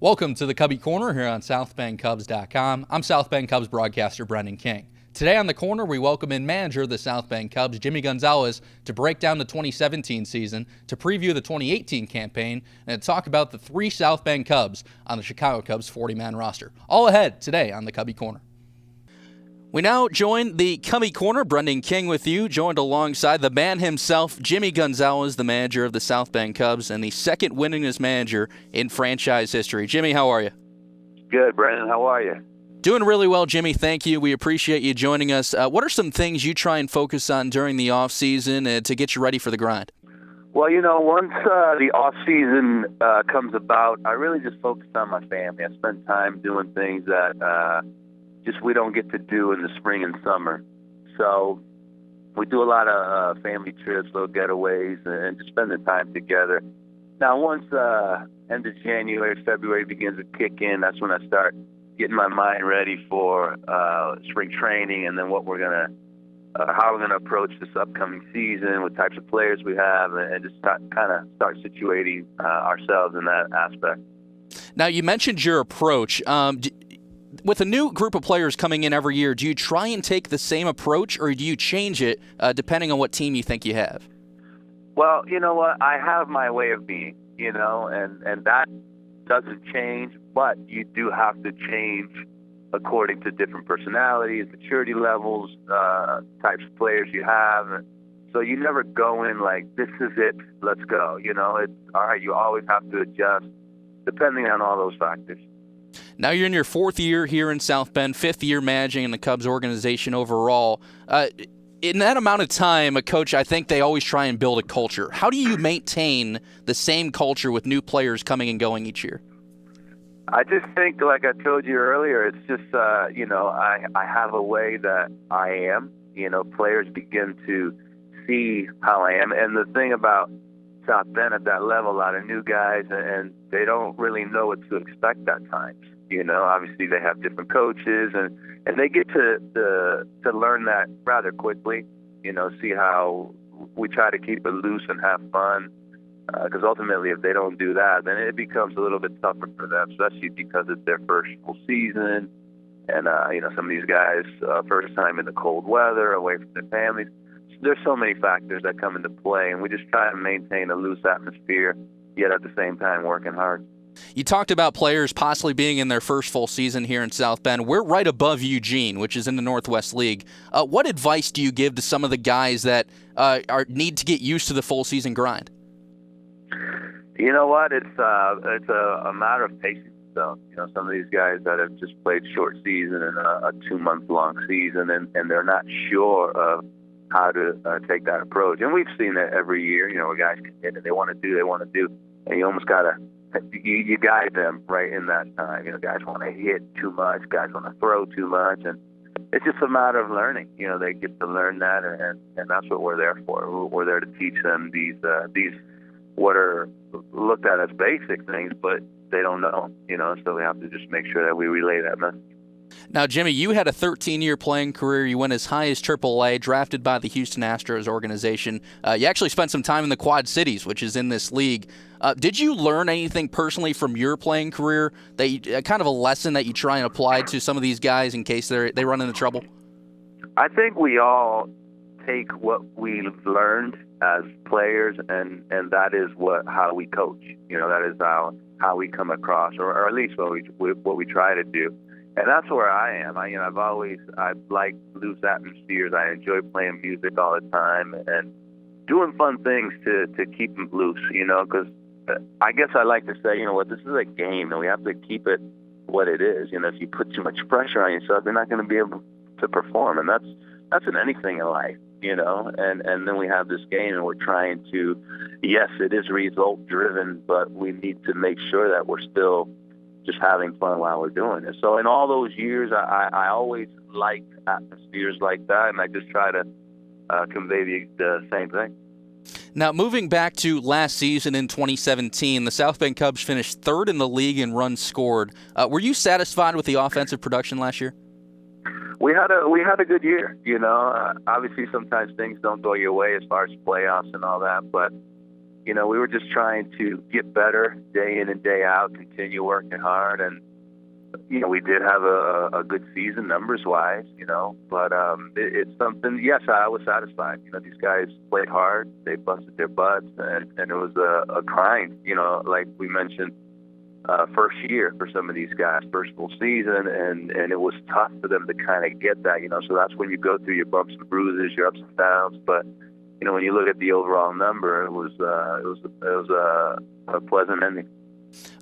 Welcome to the Cubbie Corner here on SouthBendCubs.com. I'm South Bend Cubs broadcaster Brendan King. Today on the corner, we welcome in manager of the South Bend Cubs, Jimmy Gonzalez, to break down the 2017 season, to preview the 2018 campaign, and to talk about the three South Bend Cubs on the Chicago Cubs 40-man roster. All ahead today on the Cubbie Corner. We now join the Cubbie Corner. Brendan King with you, joined alongside the man himself, Jimmy Gonzalez, the manager of the South Bend Cubs and the second winningest manager in franchise history. Jimmy, how are you? Good, Brendan. How are you? Doing really well, Jimmy. Thank you. We appreciate you joining us. What are some things you try and focus on during the offseason to get you ready for the grind? Well, once the off-season comes about, I really just focus on my family. I spend time doing things that just we don't get to do in the spring and summer. So we do a lot of family trips, little getaways, and just spending time together. Now, once end of January, February begins to kick in, that's when I start getting my mind ready for spring training, and then what we're gonna, how we're gonna approach this upcoming season, what types of players we have, and just start situating ourselves in that aspect. Now, you mentioned your approach. With a new group of players coming in every year, do you try and take the same approach, or do you change it depending on what team you think you have? Well, you know what? I have my way of being, and that doesn't change, but you do have to change according to different personalities, maturity levels, types of players you have. So you never go in like, this is it, let's go. It's all right. You always have to adjust depending on all those factors. Now you're in your fourth year here in South Bend, fifth year managing in the Cubs organization overall. In that amount of time, a coach, I think they always try and build a culture. How do you maintain the same culture with new players coming and going each year? I just think, like I told you earlier, it's just, I have a way that I am. Players begin to see how I am. And the thing about South Bend at that level, a lot of new guys, and they don't really know what to expect at times. Obviously they have different coaches, and they get to learn that rather quickly. See how we try to keep it loose and have fun. Because ultimately, if they don't do that, then it becomes a little bit tougher for them, especially because it's their first full season. And, some of these guys, first time in the cold weather, away from their families. So there's so many factors that come into play, and we just try to maintain a loose atmosphere, yet at the same time working hard. You talked about players possibly being in their first full season here in South Bend. We're right above Eugene, which is in the Northwest League. What advice do you give to some of the guys that need to get used to the full season grind? You know what? It's a matter of patience. So, some of these guys that have just played short season and a 2-month-long season, and they're not sure of how to take that approach. And we've seen it every year. Where guys come in and they want to do, and you almost gotta you guide them right in that time. Guys want to hit too much, guys want to throw too much, and it's just a matter of learning. They get to learn that, and that's what we're there for. We're there to teach them these what are looked at as basic things, but they don't know, so we have to just make sure that we relay that message. Now, Jimmy, you had a 13-year playing career. You went as high as AAA, drafted by the Houston Astros organization. You actually spent some time in the Quad Cities, which is in this league. Did you learn anything personally from your playing career, that kind of a lesson that you try and apply to some of these guys in case they run into trouble? I think we all take what we've learned as players, and that is how we coach. That is how we come across, or at least what we try to do. And that's where I am. I've liked loose atmospheres. I enjoy playing music all the time and doing fun things to keep them loose, because I guess I like to say, this is a game, and we have to keep it what it is. If you put too much pressure on yourself, you're not going to be able to perform. And that's in anything in life, and then we have this game, and we're trying to, yes, it is result driven, but we need to make sure that we're still just having fun while we're doing it. So in all those years, I always liked atmospheres like that, and I just try to convey the same thing. Now, moving back to last season in 2017, the South Bend Cubs finished third in the league in runs scored. Were you satisfied with the offensive production last year? We had a good year. Obviously, sometimes things don't go your way as far as playoffs and all that, but we were just trying to get better day in and day out, continue working hard, and we did have a good season numbers-wise, but it's something. Yes, I was satisfied. These guys played hard, they busted their butts, and it was a grind. Like we mentioned, first year for some of these guys, first full season, and it was tough for them to kind of get that. So that's when you go through your bumps and bruises, your ups and downs, but. When you look at the overall number, it was a pleasant ending.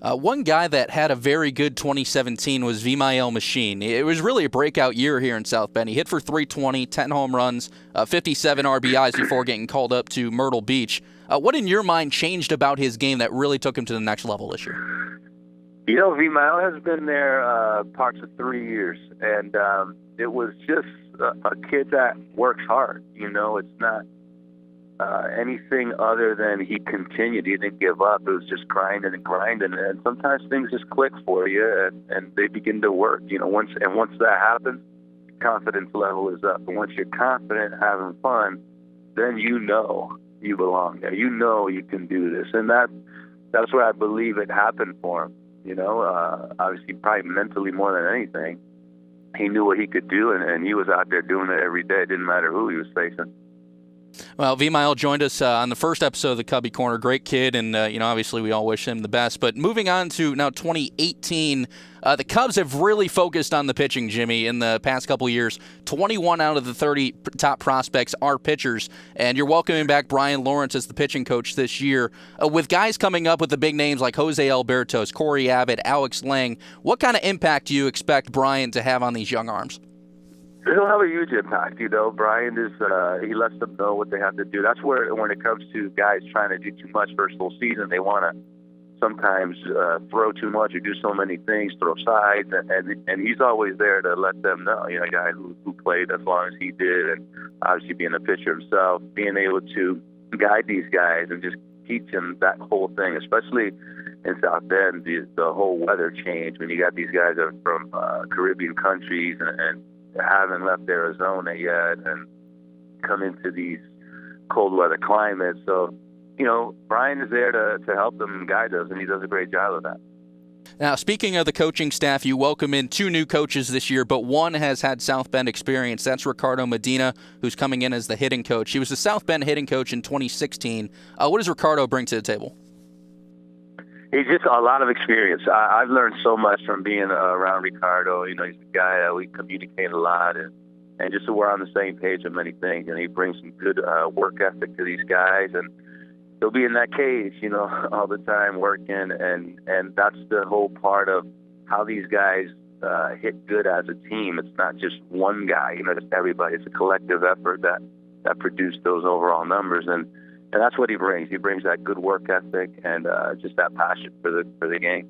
One guy that had a very good 2017 was Vimael Machine. It was really a breakout year here in South Bend. He hit for 320, 10 home runs, 57 RBIs before getting called up to Myrtle Beach. What in your mind changed about his game that really took him to the next level this year? Vimael has been there parts of 3 years, and it was just a kid that works hard. It's not anything other than he continued. He didn't give up. It was just grinding and grinding, and sometimes things just click for you, and they begin to work. Once that happens, confidence level is up. And once you're confident, having fun, then you belong there. You can do this, and that's where I believe it happened for him. Obviously, probably mentally more than anything, he knew what he could do, and he was out there doing it every day. It didn't matter who he was facing. Well, Vimael joined us on the first episode of the Cubbie Corner. Great kid, and obviously we all wish him the best. But moving on to now 2018, the Cubs have really focused on the pitching, Jimmy, in the past couple of years. 21 out of the 30 top prospects are pitchers, and you're welcoming back Brian Lawrence as the pitching coach this year. With guys coming up with the big names like Jose Albertos, Corey Abbott, Alex Lang, what kind of impact do you expect Brian to have on these young arms? He'll have a huge impact. Brian is he lets them know what they have to do. That's where, when it comes to guys trying to do too much first full season, they want to sometimes throw too much or do so many things, throw sides, and he's always there to let them know. A guy who played as long as he did, and obviously being a pitcher himself, being able to guide these guys and just teach them that whole thing, especially in South Bend, the whole weather change when you got these guys that are from Caribbean countries and haven't left Arizona yet and come into these cold weather climates. So, Brian is there to help them and guide us, and he does a great job of that. Now, speaking of the coaching staff, you welcome in 2 new coaches this year, but one has had South Bend experience. That's Ricardo Medina, who's coming in as the hitting coach. He was the South Bend hitting coach in 2016. What does Ricardo bring to the table? He's just a lot of experience. I've learned so much from being around Ricardo. He's a guy that we communicate a lot, and just so we're on the same page on many things. And he brings some good work ethic to these guys, and he'll be in that cage, all the time working, and that's the whole part of how these guys hit good as a team. It's not just one guy, it's everybody. It's a collective effort that produced those overall numbers, and that's what he brings. He brings that good work ethic and just that passion for the game.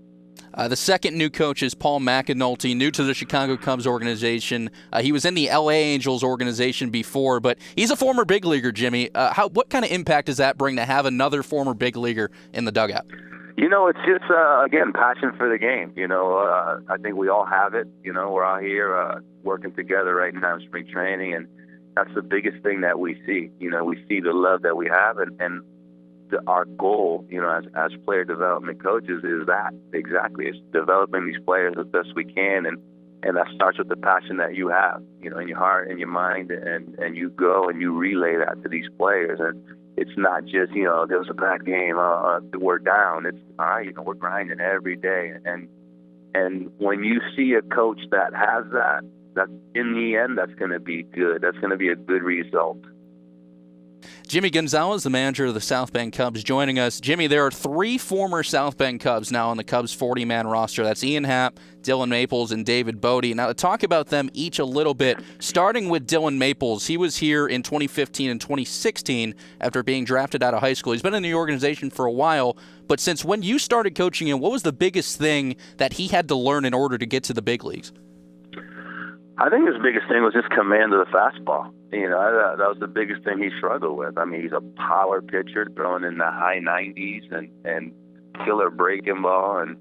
The second new coach is Paul McAnulty, new to the Chicago Cubs organization. He was in the LA Angels organization before, but he's a former big leaguer, Jimmy. What kind of impact does that bring to have another former big leaguer in the dugout? It's just, again, passion for the game. I think we all have it. We're all here working together right now in spring training, and that's the biggest thing that we see. We see the love that we have, and our goal, as player development coaches, is that exactly. It's developing these players as best we can, and that starts with the passion that you have, in your heart and your mind, and you go and you relay that to these players. And it's not just, there was a bad game, we're down. It's all right, we're grinding every day, and when you see a coach that has that, that's in the end, that's going to be good. That's going to be a good result. Jimmy Gonzalez, the manager of the South Bend Cubs, joining us. Jimmy, there are 3 former South Bend Cubs now on the Cubs 40-man roster. That's Ian Happ, Dylan Maples, and David Bodie. Now, to talk about them each a little bit, starting with Dylan Maples. He was here in 2015 and 2016 after being drafted out of high school. He's been in the organization for a while, but since when you started coaching him, what was the biggest thing that he had to learn in order to get to the big leagues? I think his biggest thing was his command of the fastball. That was the biggest thing he struggled with. I mean, he's a power pitcher throwing in the high 90s and killer breaking ball, and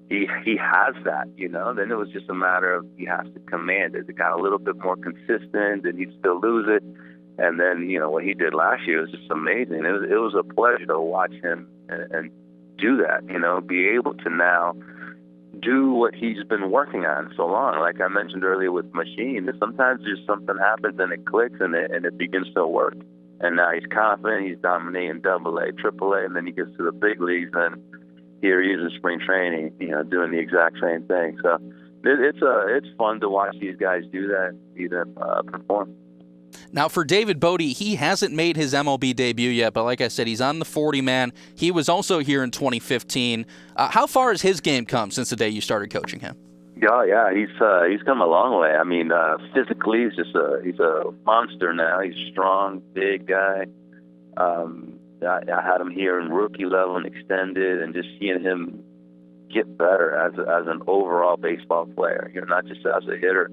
he has that, Then it was just a matter of he has to command it. It got a little bit more consistent, and he'd still lose it. And then, what he did last year was just amazing. It was a pleasure to watch him and do that, be able to now do what he's been working on so long. Like I mentioned earlier with Machine, sometimes just something happens and it clicks and it begins to work. And now he's confident, he's dominating AA, AAA, and then he gets to the big leagues, and here he is in spring training, doing the exact same thing. So it's fun to watch these guys do that, see them perform. Now, for David Bodie, he hasn't made his MLB debut yet, but like I said, he's on the 40-man. He was also here in 2015. How far has his game come since the day you started coaching him? Yeah, he's come a long way. I mean, physically, he's a monster now. He's a strong, big guy. I had him here in rookie level and extended, and just seeing him get better as an overall baseball player, not just as a hitter.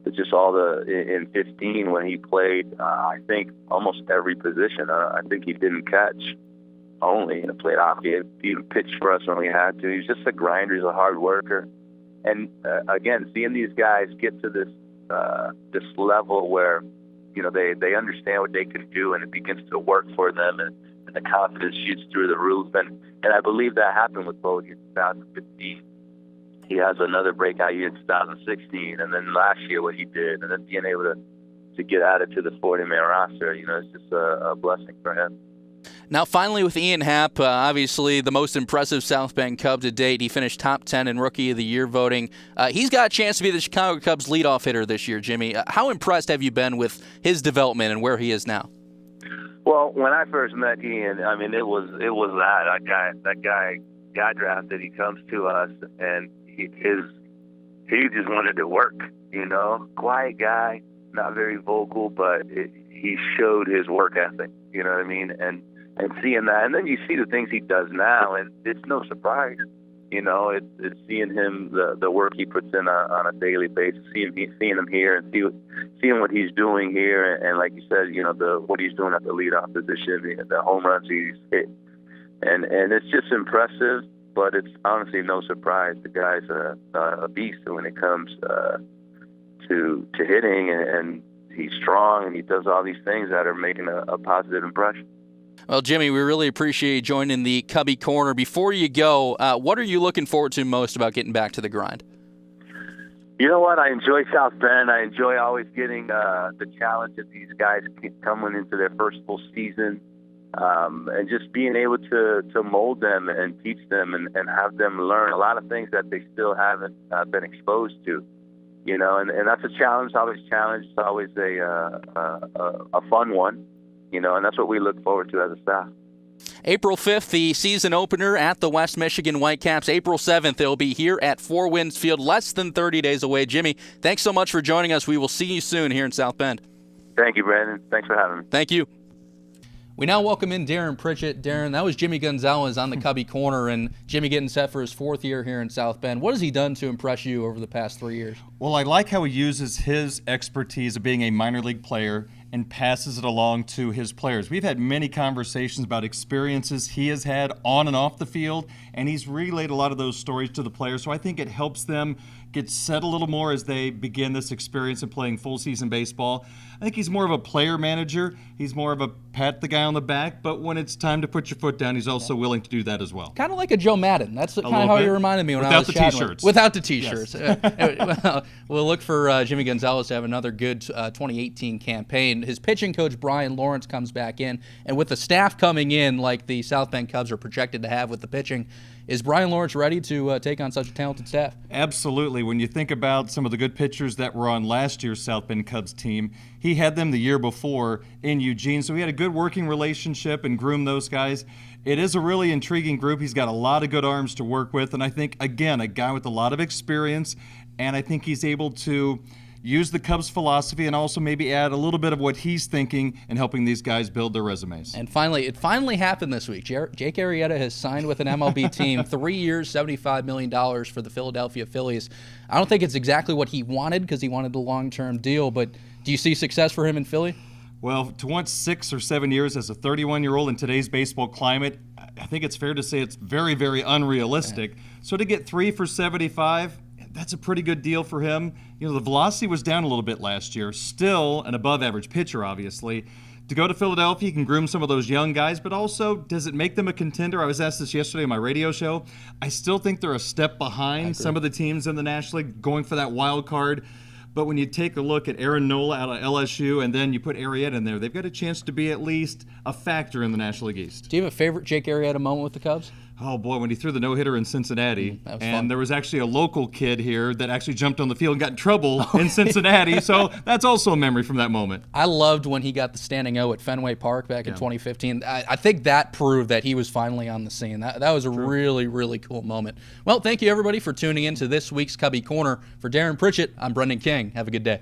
Just in 15 when he played, I think almost every position. I think he didn't catch only. He played hockey. He pitched for us when we had to. He's just a grinder. He's a hard worker. And again, seeing these guys get to this level where they understand what they can do, and it begins to work for them, and the confidence shoots through the roof. And I believe that happened with Bodie in 2015. He has another breakout year in 2016, and then last year what he did, and then being able to get added to the 40-man roster, it's just a blessing for him. Now, finally, with Ian Happ, obviously the most impressive South Bend Cub to date. He finished top 10 in Rookie of the Year voting. He's got a chance to be the Chicago Cubs leadoff hitter this year, Jimmy. How impressed have you been with his development and where he is now? Well, when I first met Ian, I mean, it was that guy got drafted. He comes to us, and he just wanted to work, quiet guy, not very vocal, but he showed his work ethic, you know what I mean? And seeing that, and then you see the things he does now, and it's no surprise, it's seeing him, the work he puts in on a daily basis, seeing him here and seeing what he's doing here, and like you said, what he's doing at the leadoff position, the home runs he's hit, and it's just impressive. But it's honestly no surprise. The guy's a beast when it comes to hitting, and he's strong, and he does all these things that are making a positive impression. Well, Jimmy, we really appreciate you joining the Cubbie Corner. Before you go, what are you looking forward to most about getting back to the grind? You know what? I enjoy South Bend. I enjoy always getting the challenge of these guys coming into their first full season. And just being able to mold them and teach them and have them learn a lot of things that they still haven't been exposed to, and that's a challenge. It's always a fun one, and that's what we look forward to as a staff. April 5th, the season opener at the West Michigan Whitecaps. April 7th, they'll be here at Four Winds Field, less than 30 days away. Jimmy, thanks so much for joining us. We will see you soon here in South Bend. Thank you, Brandon. Thanks for having me. Thank you. We now welcome in Darin Pritchett. Darin, that was Jimmy Gonzalez on the Cubbie Corner, and Jimmy getting set for his 4th year here in South Bend. What has he done to impress you over the past 3 years? Well, I like how he uses his expertise of being a minor league player and passes it along to his players. We've had many conversations about experiences he has had on and off the field, and he's relayed a lot of those stories to the players. So I think it helps them get set a little more as they begin this experience of playing full season baseball. I think he's more of a player manager. He's more of a pat the guy on the back, but when it's time to put your foot down, he's also willing to do that as well. Kind of like a Joe Madden. That's kind of how he reminded me when I was chatting. Without the T-shirts. Yes. We'll look for Jimmy Gonzalez to have another good 2018 campaign. His pitching coach, Brian Lawrence, comes back in, and with the staff coming in like the South Bend Cubs are projected to have with the pitching, is Brian Lawrence ready to take on such a talented staff? Absolutely. When you think about some of the good pitchers that were on last year's South Bend Cubs team, he had them the year before in Eugene, so he had a good working relationship and groomed those guys. It is a really intriguing group. He's got a lot of good arms to work with, and I think, again, a guy with a lot of experience, and I think he's able to use the Cubs philosophy and also maybe add a little bit of what he's thinking and helping these guys build their resumes. And finally, it finally happened this week. Jake Arrieta has signed with an MLB team, 3 years, $75 million for the Philadelphia Phillies. I don't think it's exactly what he wanted because he wanted a long-term deal, but do you see success for him in Philly? Well, to want 6 or 7 years as a 31-year-old in today's baseball climate, I think it's fair to say it's very, very unrealistic. Yeah. So to get 3 for $75, that's a pretty good deal for him. The velocity was down a little bit last year. Still an above-average pitcher, obviously. To go to Philadelphia, you can groom some of those young guys, but also, does it make them a contender? I was asked this yesterday on my radio show. I still think they're a step behind some of the teams in the National League going for that wild card. But when you take a look at Aaron Nola out of LSU and then you put Arrieta in there, they've got a chance to be at least a factor in the National League East. Do you have a favorite Jake Arrieta moment with the Cubs? Oh, boy, when he threw the no-hitter in Cincinnati. That was and fun. there was actually a local kid here that actually jumped on the field and got in trouble in Cincinnati. So that's also a memory from that moment. I loved when he got the standing O at Fenway Park back in 2015. I think that proved that he was finally on the scene. That was a really, really cool moment. Well, thank you, everybody, for tuning in to this week's Cubbie Corner. For Darin Pritchett, I'm Brendan King. Have a good day.